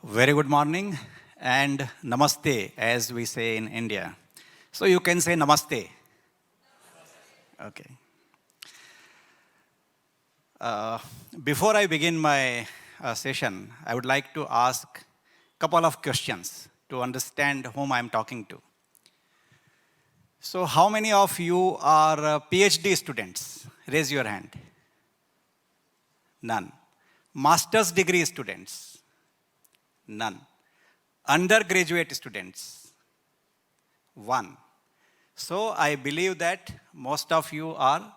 Very good morning and namaste, as we say in India. So you can say namaste. Okay. Before I begin my session, I would like to ask a couple of questions to understand whom I'm talking to. So how many of you are PhD students? Raise your hand. None. Master's degree students? None. Undergraduate students? One. So I believe that most of you are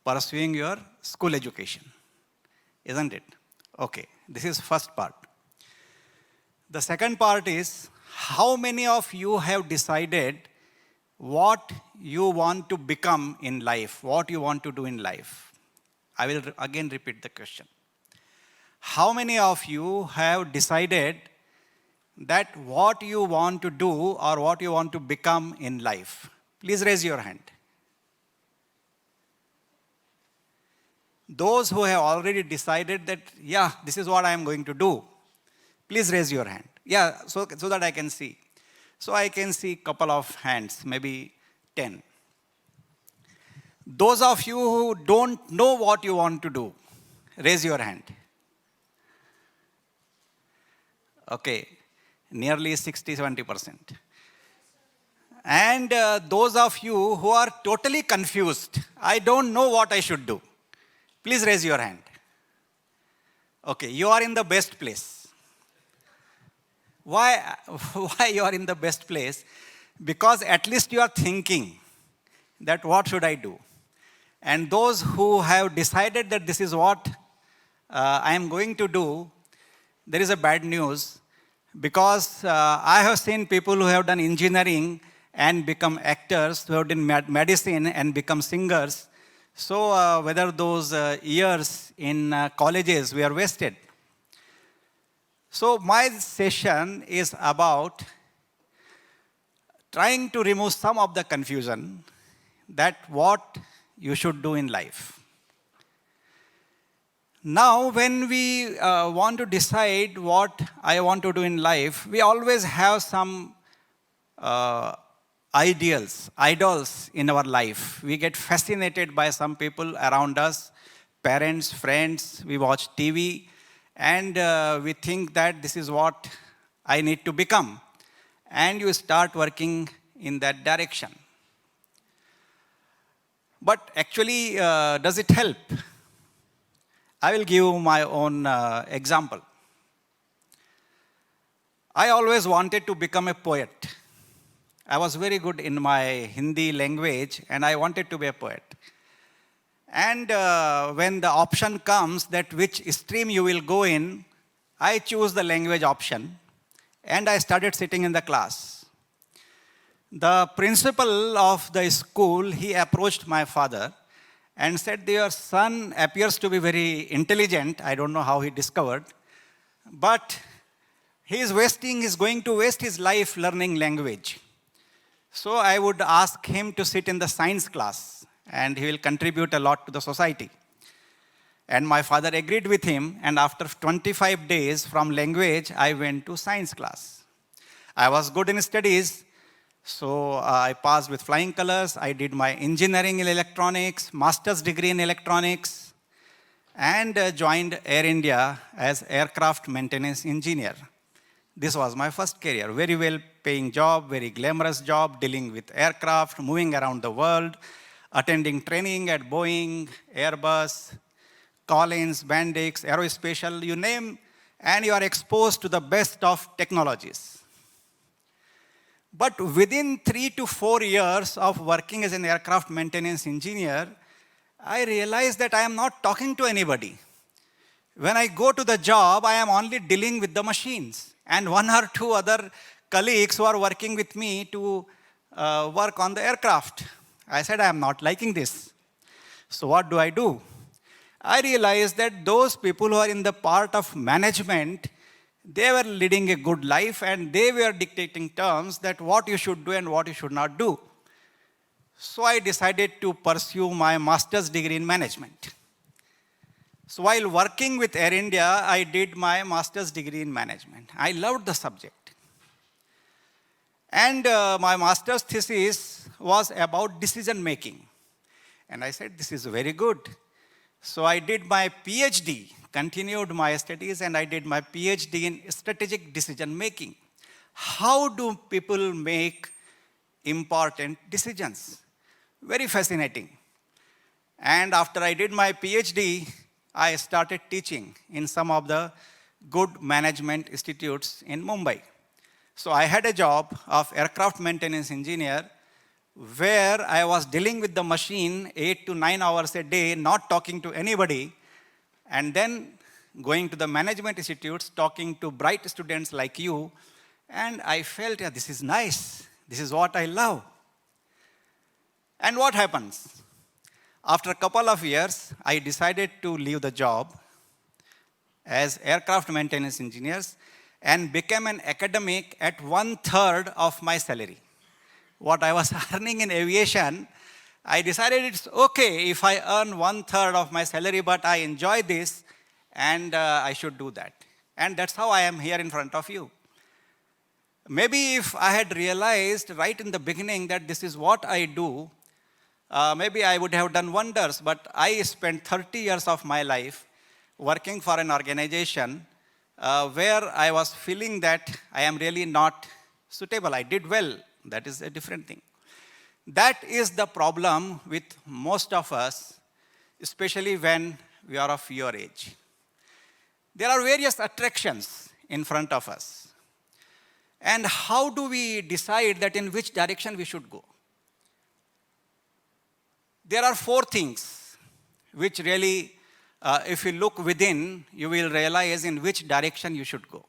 pursuing your school education, isn't it? Okay, this is first part. The second part is, how many of you have decided what you want to become in life, what you want to do in life? I will again repeat the question. How many of you have decided that what you want to do or what you want to become in life? Please raise your hand. Those who have already decided that, yeah, this is what I am going to do, please raise your hand. Yeah, so that I can see. So I can see a couple of hands, maybe 10. Those of you who don't know what you want to do, raise your hand. Okay, nearly 60-70%. And those of you who are totally confused, I don't know what I should do, please raise your hand. Okay, you are in the best place. Why you are in the best place? Because at least you are thinking that what should I do? And those who have decided that this is what I am going to do, there is a bad news, because I have seen people who have done engineering and become actors, who have done medicine and become singers. So whether those years in colleges were wasted. So my session is about trying to remove some of the confusion that what you should do in life. Now, when we want to decide what I want to do in life, we always have some idols in our life. We get fascinated by some people around us, parents, friends, we watch TV, and we think that this is what I need to become. And you start working in that direction. But actually, does it help? I will give you my own example. I always wanted to become a poet. I was very good in my Hindi language and I wanted to be a poet. And when the option comes that which stream you will go in, I choose the language option and I started sitting in the class. The principal of the school, he approached my father and said, your son appears to be very intelligent. I don't know how he discovered, but he is going to waste his life learning language. So I would ask him to sit in the science class and he will contribute a lot to the society. And my father agreed with him, and after 25 days from language, I went to science class. I was good in studies, so I passed with flying colors. I did my engineering in electronics, master's degree in electronics, and joined Air India as aircraft maintenance engineer. This was my first career. Very well paying job, very glamorous job, dealing with aircraft, moving around the world, attending training at Boeing, Airbus, Collins, Bendix, Aerospatial, you name, and you are exposed to the best of technologies. But within 3 to 4 years of working as an aircraft maintenance engineer, I realized that I am not talking to anybody. When I go to the job, I am only dealing with the machines and 1 or 2 other colleagues who are working with me to work on the aircraft. I said, I am not liking this. So what do? I realized that those people who are in the part of management, they were leading a good life and they were dictating terms that what you should do and what you should not do. So I decided to pursue my master's degree in management. So while working with Air India, I did my master's degree in management. I loved the subject. And my master's thesis was about decision making. And I said, this is very good. So I did my PhD, continued my studies, and I did my PhD in strategic decision making. How do people make important decisions? Very fascinating. And after I did my PhD, I started teaching in some of the good management institutes in Mumbai. So I had a job of aircraft maintenance engineer where I was dealing with the machine 8 to 9 hours a day, not talking to anybody, and then going to the management institutes, talking to bright students like you, and I felt, yeah, this is nice. This is what I love. And what happens? After a couple of years, I decided to leave the job as aircraft maintenance engineers and became an academic at 1/3 of my salary. What I was earning in aviation, I decided it's okay if I earn 1/3 of my salary, but I enjoy this and I should do that. And that's how I am here in front of you. Maybe if I had realized right in the beginning that this is what I do, maybe I would have done wonders, but I spent 30 years of my life working for an organization where I was feeling that I am really not suitable. I did well. That is a different thing. That is the problem with most of us, especially when we are of your age. There are various attractions in front of us. And how do we decide that in which direction we should go? There are 4 things which really, if you look within, you will realize in which direction you should go.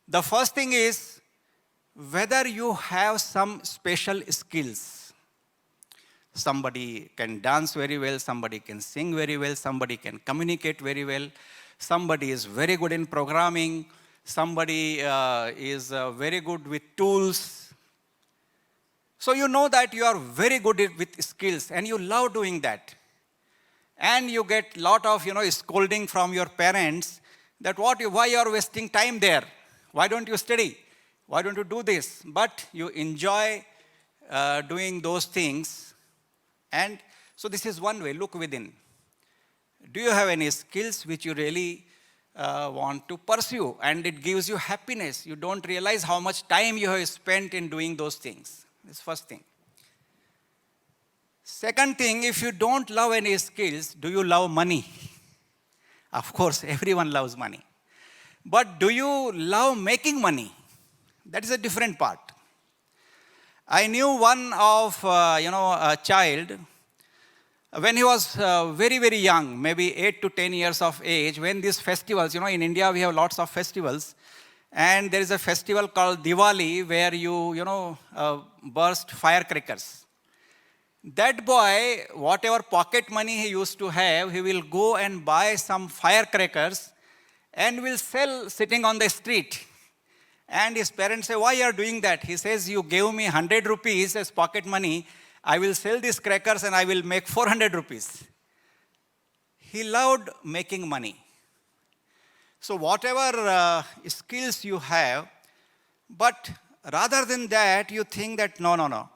The first thing is whether you have some special skills. Somebody can dance very well, somebody can sing very well, somebody can communicate very well, somebody is very good in programming, somebody is very good with tools. So you know that you are very good with skills and you love doing that. And you get a lot of scolding from your parents that why you are wasting time there? Why don't you study? Why don't you do this? But you enjoy doing those things. And so this is one way, look within. Do you have any skills which you really want to pursue? And it gives you happiness. You don't realize how much time you have spent in doing those things. That's first thing. Second thing, if you don't love any skills, do you love money? Of course, everyone loves money. But do you love making money? That is a different part. I knew one of, a child, when he was very, very young, maybe 8 to 10 years of age, when these festivals, in India we have lots of festivals, and there is a festival called Diwali where you burst firecrackers. That boy, whatever pocket money he used to have, he will go and buy some firecrackers and will sell sitting on the street. And his parents say, why you are doing that? He says, you gave me 100 rupees as pocket money. I will sell these crackers and I will make 400 rupees. He loved making money. So whatever skills you have, but rather than that, you think that no.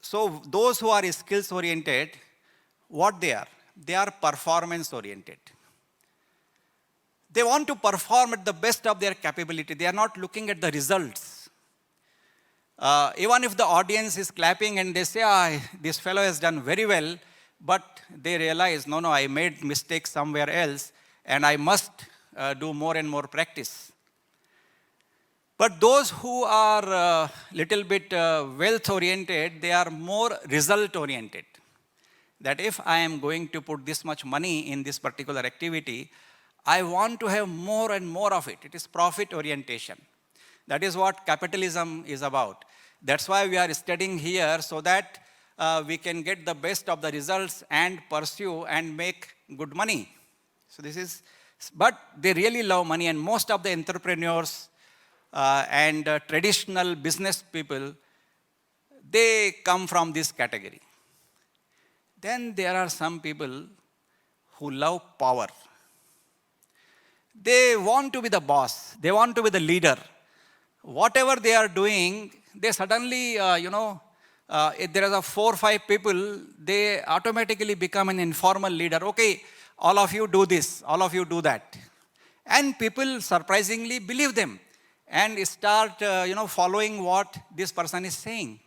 So those who are skills oriented, what they are? They are performance oriented. They want to perform at the best of their capability. They are not looking at the results. Even if the audience is clapping and they say, this fellow has done very well, but they realize, no, I made mistakes somewhere else and I must do more and more practice. But those who are little bit wealth-oriented, they are more result-oriented. That if I am going to put this much money in this particular activity, I want to have more and more of it. It is profit orientation. That is what capitalism is about. That's why we are studying here, so that we can get the best of the results and pursue and make good money. So this is, but they really love money, and most of the entrepreneurs and traditional business people, they come from this category. Then there are some people who love power. They want to be the boss. They want to be the leader. Whatever they are doing, they suddenly, if there are 4 or 5 people, they automatically become an informal leader. Okay, all of you do this, all of you do that. And people surprisingly believe them and start, following what this person is saying.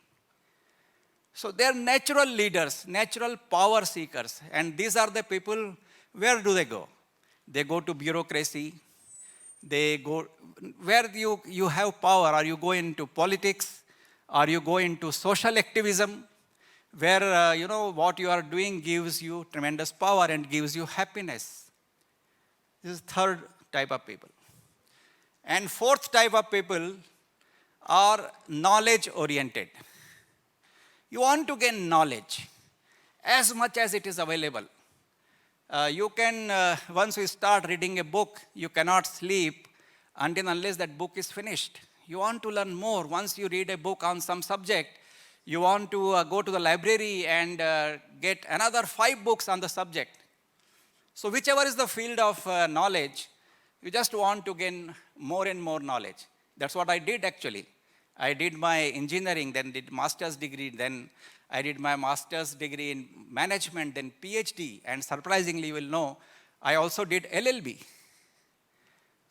So they are natural leaders, natural power seekers. And these are the people, where do they go? They go to bureaucracy. They go, where you have power, or you go into politics, or you go into social activism, where, what you are doing gives you tremendous power and gives you happiness. This is third type of people. And fourth type of people are knowledge-oriented. You want to gain knowledge as much as it is available. You can, once you start reading a book, you cannot sleep unless that book is finished. You want to learn more. Once you read a book on some subject, you want to go to the library and get another 5 books on the subject. So whichever is the field of knowledge, you just want to gain more and more knowledge. That's what I did actually. I did my engineering, then did master's degree, then I did my master's degree in management, then PhD, and surprisingly you will know, I also did LLB.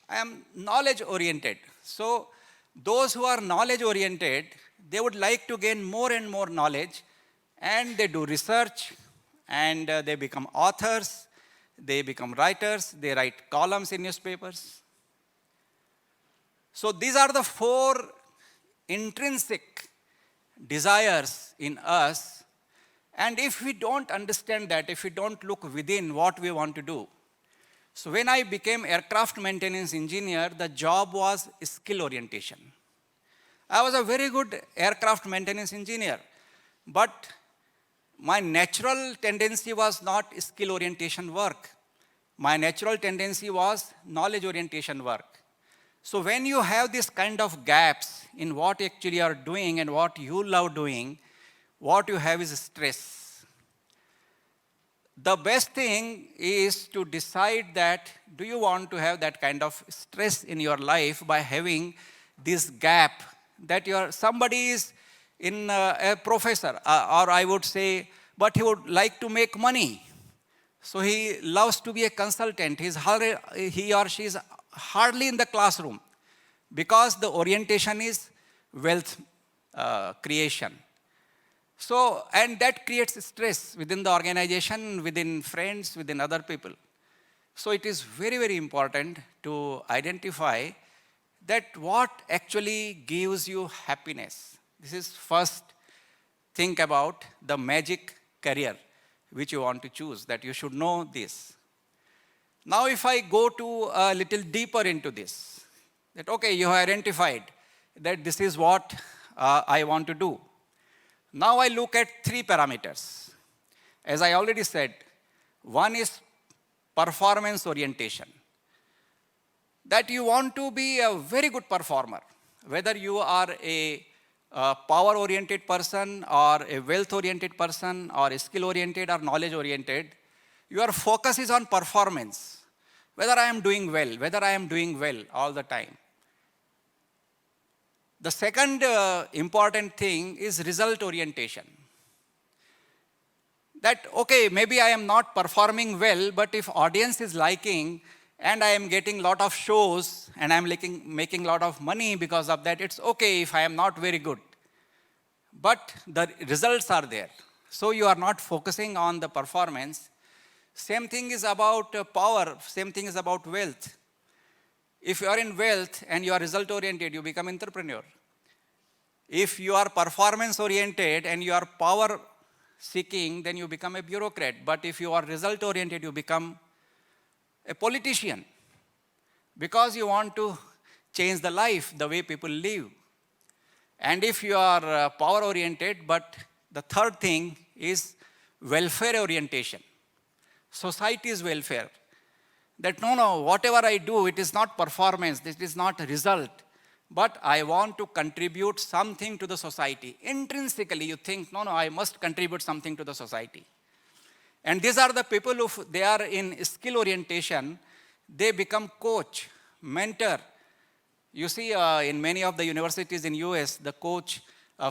I am knowledge oriented. So those who are knowledge oriented, they would like to gain more and more knowledge, and they do research, and they become authors, they become writers, they write columns in newspapers. So these are the 4 intrinsic desires in us, and if we don't understand that, if we don't look within what we want to do. So when I became aircraft maintenance engineer, the job was skill orientation. I was a very good aircraft maintenance engineer, but my natural tendency was not skill orientation work. My natural tendency was knowledge orientation work. So when you have this kind of gaps in what actually you are doing and what you love doing, what you have is stress. The best thing is to decide that, do you want to have that kind of stress in your life by having this gap that somebody is in a professor, or I would say, but he would like to make money. So he loves to be a consultant. He or she is hardly in the classroom because the orientation is wealth creation. So, and that creates stress within the organization, within friends, within other people. So it is very, very important to identify that what actually gives you happiness. This is first, think about the magic career which you want to choose, that you should know this. Now if I go to a little deeper into this, that okay, you have identified that this is what I want to do. Now I look at 3 parameters. As I already said, one is performance orientation. That you want to be a very good performer, whether you are a power-oriented person or a wealth-oriented person or a skill-oriented or knowledge-oriented. Your focus is on performance, whether I am doing well all the time. The second important thing is result orientation. That, okay, maybe I am not performing well, but if audience is liking and I am getting a lot of shows and I am making a lot of money because of that, it's okay if I am not very good. But the results are there. So you are not focusing on the performance. Same thing is about power, same thing is about wealth. If you are in wealth and you are result oriented, you become entrepreneur. If you are performance oriented and you are power seeking, then you become a bureaucrat. But if you are result oriented, you become a politician, because you want to change the life, the way people live. And if you are power oriented, but the third thing is welfare orientation, society's welfare. That no, whatever I do, it is not performance, it is not result, but I want to contribute something to the society. Intrinsically, you think, no, I must contribute something to the society. And these are the people who they are in skill orientation, they become coach, mentor. You see, in many of the universities in US, the coach,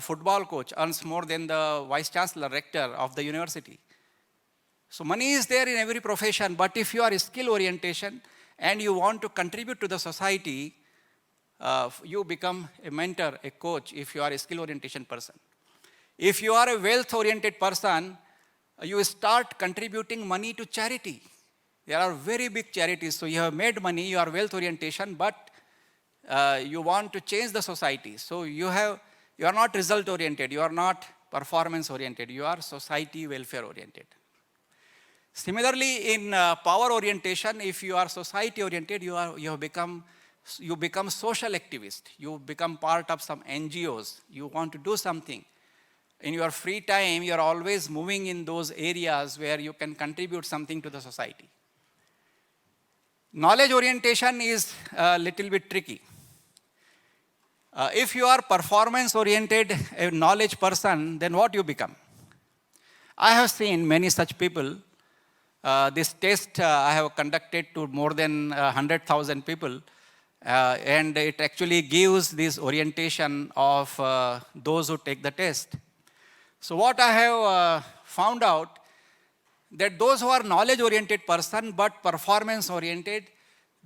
football coach, earns more than the vice chancellor, rector of the university. So money is there in every profession, but if you are skill orientation and you want to contribute to the society, you become a mentor, a coach, if you are a skill orientation person. If you are a wealth oriented person, you start contributing money to charity. There are very big charities, so you have made money, you are wealth orientation, but you want to change the society. So you are not result oriented, you are not performance oriented, you are society welfare oriented. Similarly, in power orientation, if you are society oriented, you become social activist. You become part of some NGOs. You want to do something. In your free time, you are always moving in those areas where you can contribute something to the society. Knowledge orientation is a little bit tricky. If you are performance oriented, a knowledge person, then what you become? I have seen many such people. This test I have conducted to more than 100,000 people, and it actually gives this orientation of those who take the test. So what I have found out, that those who are knowledge-oriented person but performance-oriented,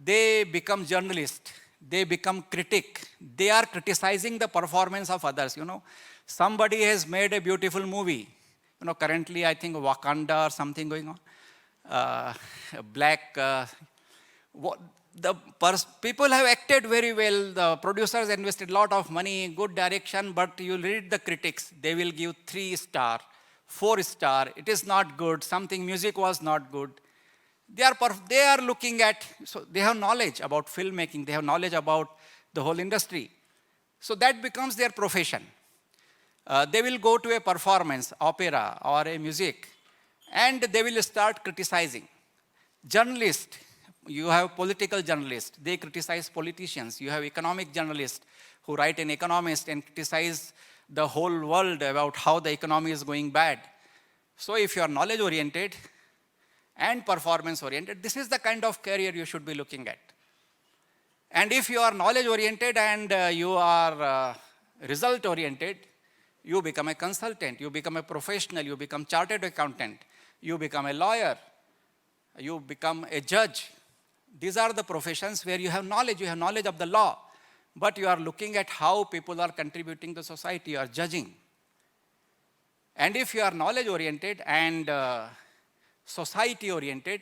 they become journalist, they become critic. They are criticizing the performance of others. Somebody has made a beautiful movie. Currently I think Wakanda or something going on. People have acted very well. The producers invested a lot of money, good direction, but you read the critics, they will give 3 star, 4 star. It is not good. Something music was not good. They are looking at, so they have knowledge about filmmaking, they have knowledge about the whole industry. So that becomes their profession. They will go to a performance, opera or a music, and they will start criticizing. Journalist, you have political journalists, they criticize politicians. You have economic journalists who write an economist and criticize the whole world about how the economy is going bad. So if you are knowledge oriented and performance oriented, this is the kind of career you should be looking at. And if you are knowledge oriented and you are result oriented, you become a consultant, you become a professional, you become chartered accountant, you become a lawyer, you become a judge. These are the professions where you have knowledge of the law, but you are looking at how people are contributing to society, you are judging. And if you are knowledge oriented and society oriented,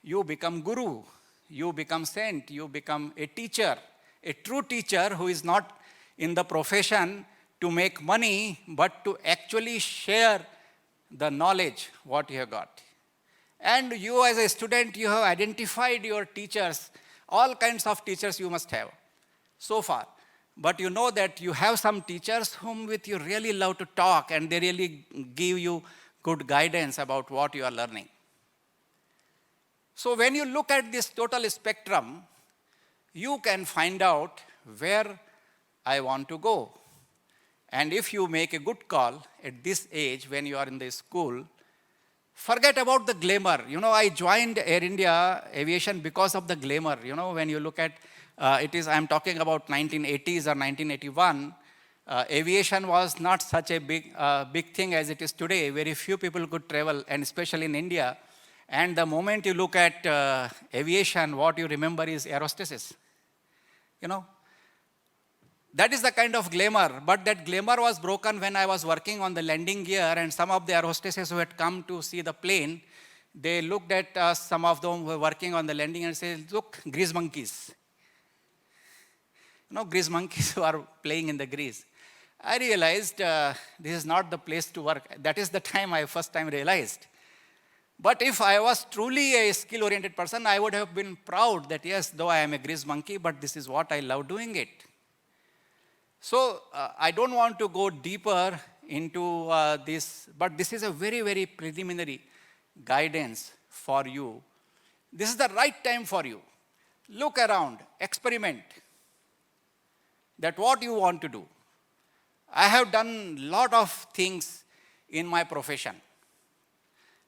you become guru, you become saint, you become a teacher, a true teacher who is not in the profession to make money, but to actually share the knowledge, what you have got. And you as a student, you have identified your teachers, all kinds of teachers you must have so far. But you know that you have some teachers whom with you really love to talk and they really give you good guidance about what you are learning. So when you look at this total spectrum, you can find out where I want to go. And if you make a good call at this age when you are in the school, forget about the glamour. I joined Air India Aviation because of the glamour. When you look at, I'm talking about 1980s or 1981, aviation was not such a big thing as it is today. Very few people could travel, and especially in India. And the moment you look at aviation, what you remember is air hostesses. That is the kind of glamour, but that glamour was broken when I was working on the landing gear, and some of the air hostesses who had come to see the plane, they looked at us, some of them were working on the landing and said, look, grease monkeys. Grease monkeys who are playing in the grease. I realized this is not the place to work. That is the time I first time realized. But if I was truly a skill-oriented person, I would have been proud that yes, though I am a grease monkey, but this is what I love doing it. So I don't want to go deeper into this, but this is a very, very preliminary guidance for you. This is the right time for you. Look around, experiment. That what you want to do. I have done a lot of things in my profession.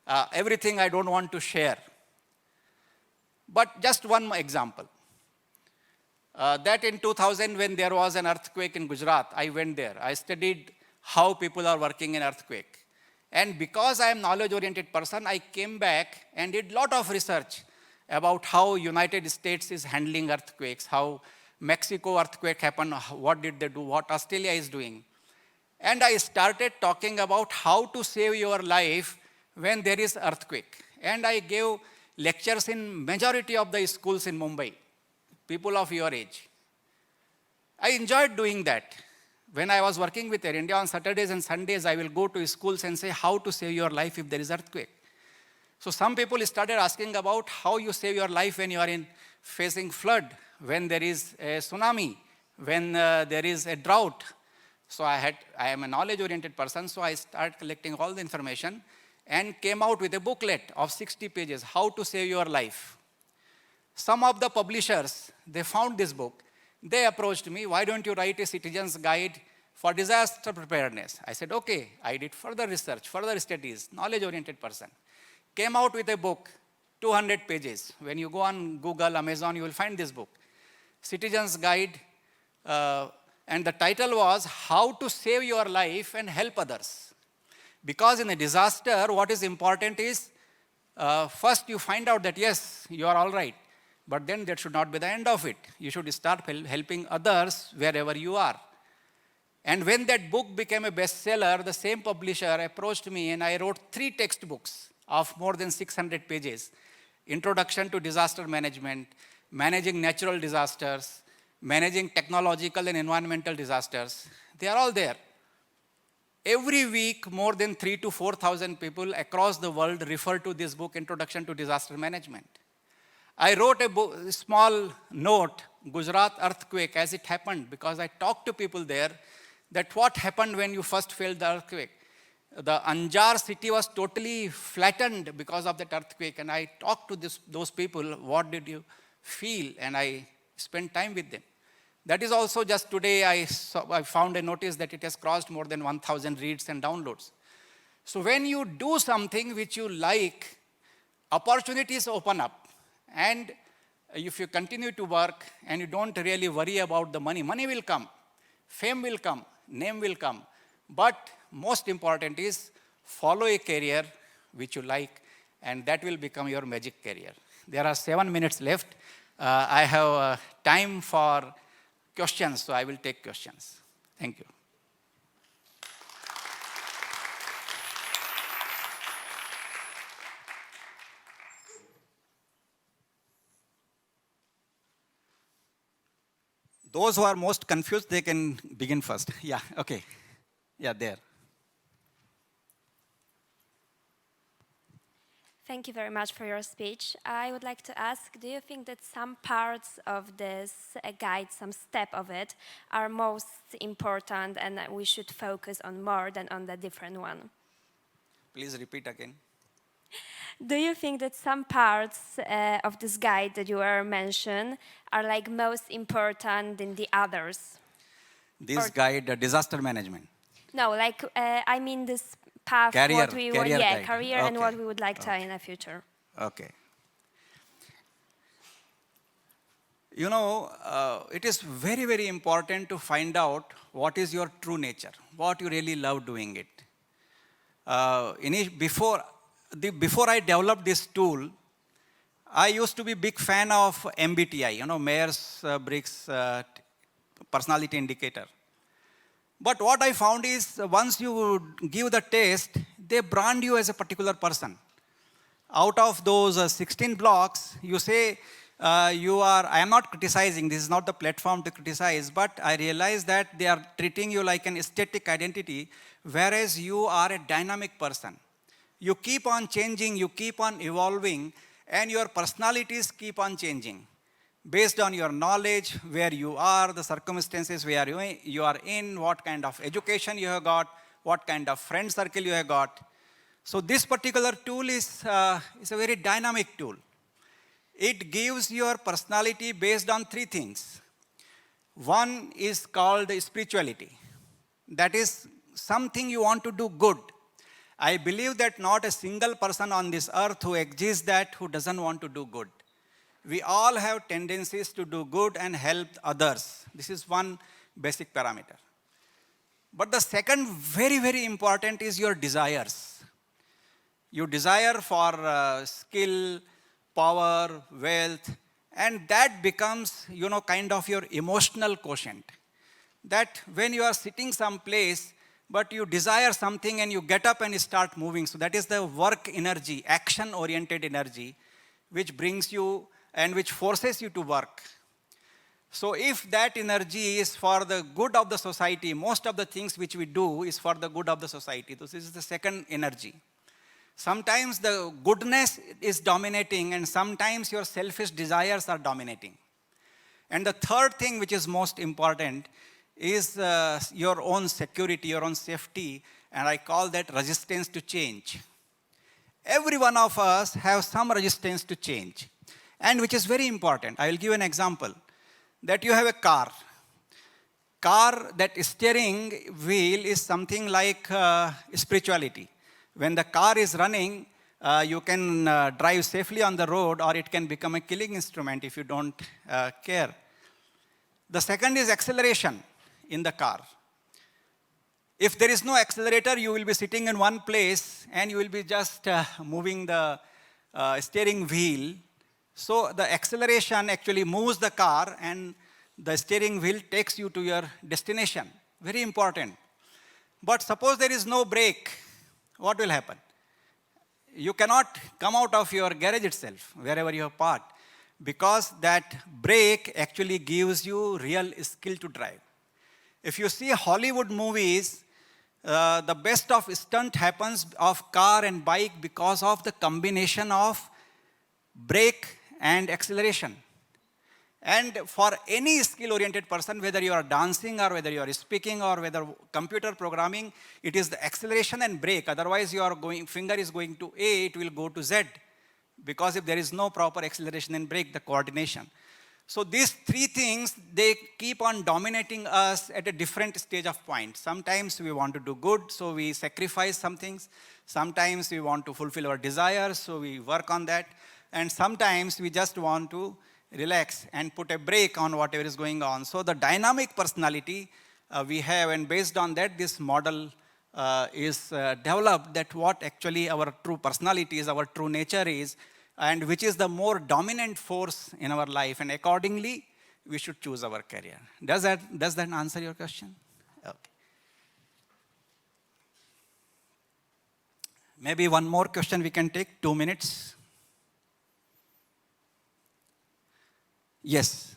everything I don't want to share. But just one example. That in 2000, when there was an earthquake in Gujarat, I went there. I studied how people are working in earthquake. And because I am knowledge-oriented person, I came back and did a lot of research about how United States is handling earthquakes, how Mexico earthquake happened, what did they do, what Australia is doing. And I started talking about how to save your life when there is earthquake. And I gave lectures in majority of the schools in Mumbai, people of your age. I enjoyed doing that. When I was working with Air India on Saturdays and Sundays, I will go to schools and say how to save your life if there is earthquake. So some people started asking about how you save your life when you are facing flood, when there is a tsunami, when there is a drought. So I am a knowledge-oriented person, so I started collecting all the information and came out with a booklet of 60 pages, How to Save Your Life. Some of the publishers, they found this book. They approached me, why don't you write a citizen's guide for disaster preparedness? I said, okay. I did further research, further studies, knowledge-oriented person. Came out with a book, 200 pages. When you go on Google, Amazon, you will find this book. Citizen's Guide, and the title was, How to Save Your Life and Help Others. Because in a disaster, what is important is, first you find out that yes, you are all right. But then that should not be the end of it. You should start helping others wherever you are. And when that book became a bestseller, the same publisher approached me and I wrote 3 textbooks of more than 600 pages. Introduction to Disaster Management, Managing Natural Disasters, Managing Technological and Environmental Disasters. They are all there. Every week, more than 3,000 to 4,000 people across the world refer to this book, Introduction to Disaster Management. I wrote a small note, Gujarat earthquake, as it happened, because I talked to people there that what happened when you first felt the earthquake. The Anjar city was totally flattened because of that earthquake, and I talked to those people, what did you feel? And I spent time with them. That is also just today I found a notice that it has crossed more than 1,000 reads and downloads. So when you do something which you like, opportunities open up. And if you continue to work and you don't really worry about the money, money will come, fame will come, name will come. But most important is follow a career which you like, and that will become your magic career. There are 7 minutes left. I have time for questions, so I will take questions. Thank you. Those who are most confused, they can begin first. Yeah, okay. Yeah, there. Thank you very much for your speech. I would like to ask, do you think that some parts of this guide, some step of it, are most important and that we should focus on more than on the different one? Please repeat again. Do you think that some parts of this guide that you are mentioned are like most important than the others? This guide, disaster management. No, like I mean this path, career career okay. And what we would like to in the future. Okay. You know, it is very, very important to find out what is your true nature, what you really love doing it. Before I developed this tool, I used to be a big fan of MBTI, you know, Myers-Briggs personality indicator. But what I found is once you give the test, they brand you as a particular person. Out of those 16 blocks, you say I am not criticizing, this is not the platform to criticize, but I realize that they are treating you like an static identity, whereas you are a dynamic person. You keep on changing, you keep on evolving, and your personalities keep on changing. Based on your knowledge, where you are, the circumstances where you are in, what kind of education you have got, what kind of friend circle you have got. So this particular tool is a very dynamic tool. It gives your personality based on 3 things. One is called spirituality. That is something you want to do good. I believe that not a single person on this earth who exists that who doesn't want to do good. We all have tendencies to do good and help others. This is one basic parameter. But the second very, very important is your desires. You desire for skill, power, wealth, and that becomes, kind of your emotional quotient. That when you are sitting someplace, but you desire something and you get up and you start moving. So that is the work energy, action-oriented energy, which brings you and which forces you to work. So if that energy is for the good of the society, most of the things which we do is for the good of the society. This is the second energy. Sometimes the goodness is dominating and sometimes your selfish desires are dominating. And the third thing which is most important is your own security, your own safety, and I call that resistance to change. Every one of us have some resistance to change, and which is very important. I will give an example. That you have a car. That steering wheel is something like spirituality. When the car is running, you can drive safely on the road, or it can become a killing instrument if you don't care. The second is acceleration in the car. If there is no accelerator, you will be sitting in one place and you will be just moving the steering wheel. So the acceleration actually moves the car and the steering wheel takes you to your destination. Very important. But suppose there is no brake, what will happen? You cannot come out of your garage itself, wherever you have parked, because that brake actually gives you real skill to drive. If you see Hollywood movies, the best of stunt happens of car and bike because of the combination of brake and acceleration. And for any skill-oriented person, whether you are dancing or whether you are speaking or whether computer programming, it is the acceleration and brake. Otherwise, finger is going to A, it will go to Z. Because if there is no proper acceleration and brake, the coordination. So these three things, they keep on dominating us at a different stage of point. Sometimes we want to do good, so we sacrifice some things. Sometimes we want to fulfill our desires, so we work on that. And sometimes we just want to relax and put a brake on whatever is going on. So the dynamic personality we have, and based on that, this model is developed, that what actually our true personality is, our true nature is, and which is the more dominant force in our life, and accordingly, we should choose our career. Does that answer your question? Okay. Maybe one more question we can take, 2 minutes. Yes.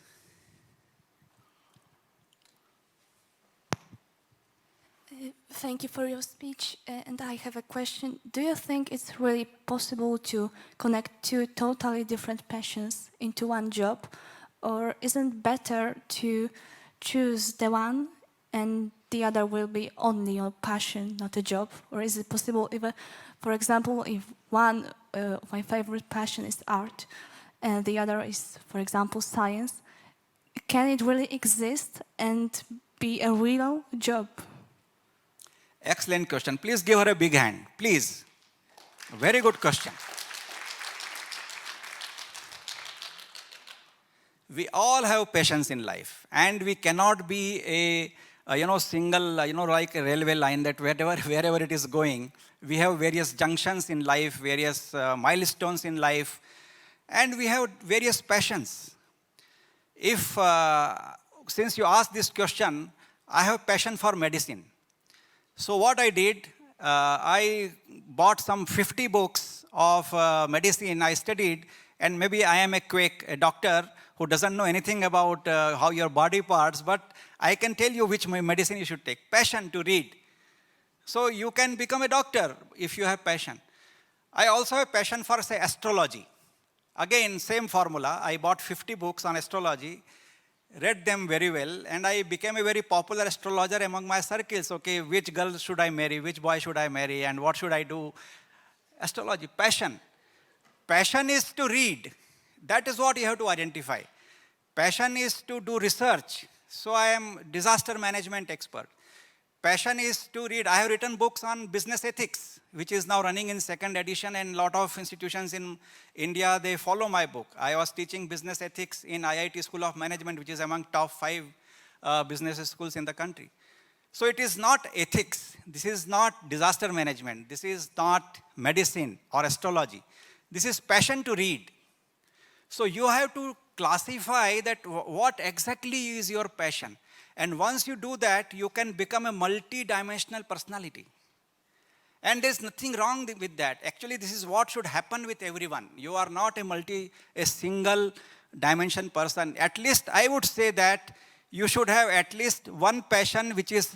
Thank you for your speech, and I have a question. Do you think it's really possible to connect two totally different passions into one job, or isn't it better to choose the one and the other will be only your passion, not a job? Or is it possible, if, for example, if one of my favorite passion is art, and the other is, for example, science, can it really exist and be a real job? Excellent question. Please give her a big hand. Please. Very good question. We all have passions in life, and we cannot be a single, like a railway line that wherever it is going, we have various junctions in life, various milestones in life, and we have various passions. If, since you asked this question, I have passion for medicine. So what I did, I bought some 50 books of medicine I studied, and maybe I am a doctor who doesn't know anything about how your body parts, but I can tell you which medicine you should take. Passion to read. So you can become a doctor if you have passion. I also have passion for, say, astrology. Again, same formula. I bought 50 books on astrology, read them very well, and I became a very popular astrologer among my circles. Okay, which girl should I marry, which boy should I marry, and what should I do? Astrology, passion. Passion is to read. That is what you have to identify. Passion is to do research. So I am disaster management expert. passion is to read. I have written books on business ethics, which is now running in second edition, and a lot of institutions in India, they follow my book. I was teaching business ethics in IIT School of Management, which is among top 5 business schools in the country. So it is not ethics. This is not disaster management. This is not medicine or astrology. This is passion to read. So you have to classify that what exactly is your passion. And once you do that, you can become a multi-dimensional personality. And there's nothing wrong with that. Actually, this is what should happen with everyone. You are not a single dimension person. At least I would say that you should have at least one passion which is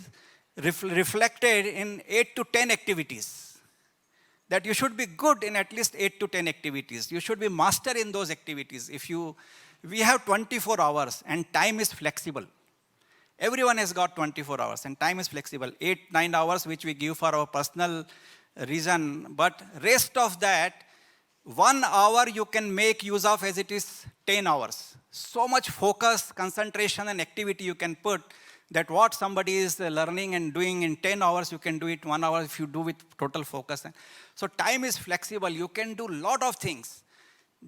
reflected in 8 to 10 activities. That you should be good in at least 8 to 10 activities. You should be master in those activities. We have 24 hours and time is flexible. Everyone has got 24 hours and time is flexible. 8, 9 hours which we give for our personal reason. But rest of that, 1 hour you can make use of as it is 10 hours. So much focus, concentration and activity you can put that what somebody is learning and doing in 10 hours, you can do it 1 hour if you do with total focus. So time is flexible. You can do a lot of things.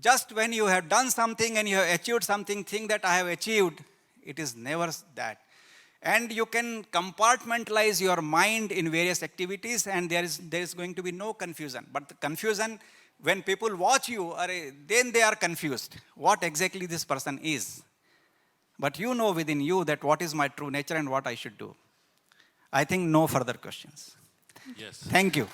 Just when you have done something and you have achieved something, think that I have achieved, it is never that. And you can compartmentalize your mind in various activities and there is going to be no confusion. But the confusion, when people watch you, then they are confused. What exactly this person is. But you know within you that what is my true nature and what I should do. I think no further questions. Yes. Thank you.